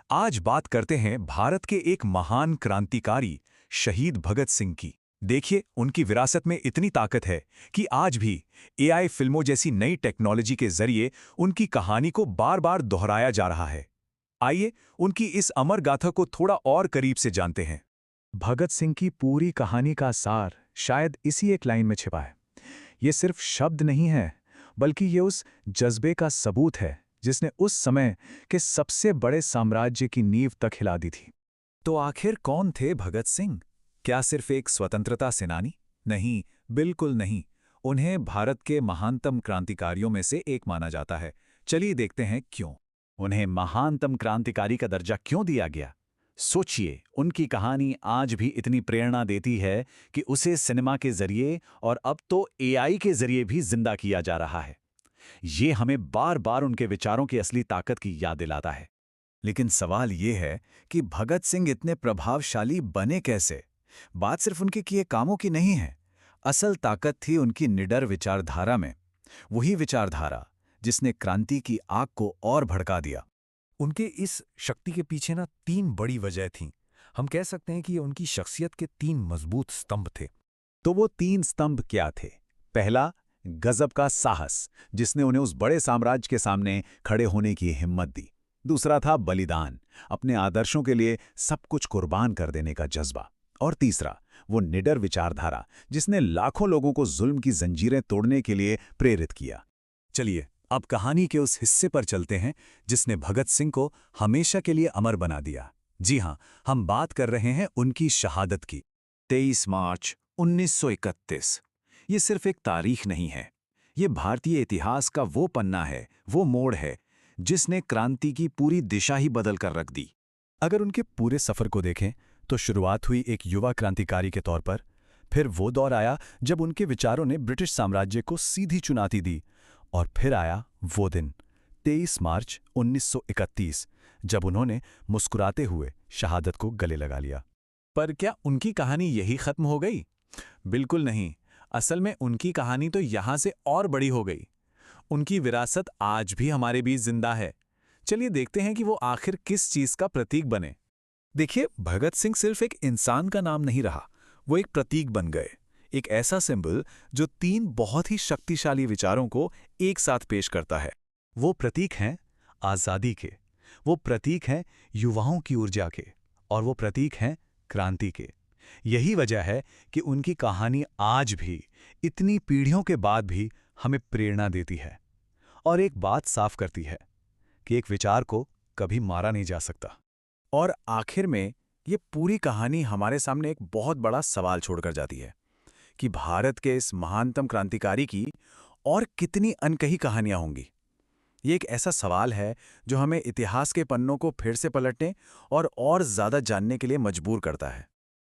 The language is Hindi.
आज बात करते हैं भारत के एक महान क्रांतिकारी शहीद भगत सिंह की। देखिए, उनकी विरासत में इतनी ताकत है कि आज भी एआई फिल्मों जैसी नई टेक्नोलॉजी के जरिए उनकी कहानी को बार-बार दोहराया जा रहा है। आइए, उनकी इस अमर गाथा को थोड़ा और करीब से जानते हैं। भगत सिंह की पूरी कहानी का सार शायद इसी एक लाइन में छिपा है। ये सिर्फ शब्द नहीं है, बल्कि ये उस जज्बे का सबूत है जिसने उस समय के सबसे बड़े साम्राज्य की नींव तक हिला दी थी। तो आखिर कौन थे भगत सिंह? क्या सिर्फ एक स्वतंत्रता सेनानी? नहीं, बिल्कुल नहीं। उन्हें भारत के महानतम क्रांतिकारियों में से एक माना जाता है। चलिए देखते हैं क्यों। उन्हें महानतम क्रांतिकारी का दर्जा क्यों दिया गया? सोचिए, उनकी कहानी आज भी इतनी प्रेरणा देती है कि उसे सिनेमा के जरिए और अब तो एआई के जरिए भी जिंदा किया जा रहा है। ये हमें बार बार उनके विचारों की असली ताकत की याद दिलाता है। लेकिन सवाल ये है कि भगत सिंह इतने प्रभावशाली बने कैसे? बात सिर्फ उनके किए कामों की नहीं है। असल ताकत थी उनकी निडर विचारधारा में। वही विचारधारा जिसने क्रांति की आग को और भड़का दिया। उनके इस शक्ति के पीछे ना 3 बड़ी वजह थीं। हम कह सकते हैं कि ये उनकी शख्सियत के 3 मजबूत स्तंभ थे। तो वो 3 स्तंभ क्या थे? पहला, गजब का साहस, जिसने उन्हें उस बड़े साम्राज्य के सामने खड़े होने की हिम्मत दी। दूसरा था बलिदान, अपने आदर्शों के लिए सब कुछ कुर्बान कर देने का जज्बा। और तीसरा, वो निडर विचारधारा, जिसने लाखों लोगों को जुल्म की जंजीरें तोड़ने के लिए प्रेरित किया। चलिए, अब कहानी के उस हिस्से पर चलते हैं जिसने भगत सिंह को हमेशा के लिए अमर बना दिया। जी हां, हम बात कर रहे हैं उनकी शहादत की। 23 मार्च 1931। ये सिर्फ एक तारीख नहीं है। ये भारतीय इतिहास का वो पन्ना है, वो मोड़ है, जिसने क्रांति की पूरी दिशा ही बदल कर रख दी। अगर उनके पूरे सफर को देखें तो शुरुआत हुई एक युवा क्रांतिकारी के तौर पर। फिर वो दौर आया जब उनके विचारों ने ब्रिटिश साम्राज्य को सीधी चुनौती दी। और फिर आया वो दिन, 23 मार्च 1931, जब उन्होंने मुस्कुराते हुए शहादत को गले लगा लिया। पर क्या उनकी कहानी यही खत्म हो गई? बिल्कुल नहीं। असल में उनकी कहानी तो यहां से और बड़ी हो गई। उनकी विरासत आज भी हमारे बीच जिंदा है। चलिए देखते हैं कि वो आखिर किस चीज का प्रतीक बने। देखिए, भगत सिंह सिर्फ एक इंसान का नाम नहीं रहा, वो एक प्रतीक बन गए। एक ऐसा सिंबल जो 3 बहुत ही शक्तिशाली विचारों को एक साथ पेश करता है। वो प्रतीक हैं आज़ादी के, वो प्रतीक हैं युवाओं की ऊर्जा के, और वो प्रतीक हैं क्रांति के। यही वजह है कि उनकी कहानी आज भी, इतनी पीढ़ियों के बाद भी हमें प्रेरणा देती है और एक बात साफ करती है कि एक विचार को कभी मारा नहीं जा सकता। और आखिर में ये पूरी कहानी हमारे सामने एक बहुत बड़ा सवाल छोड़कर जाती है कि भारत के इस महानतम क्रांतिकारी की और कितनी अनकही कहानियां होंगी। ये एक ऐसा सवाल है जो हमें इतिहास के पन्नों को फिर से पलटने और ज़्यादा जानने के लिए मजबूर करता है।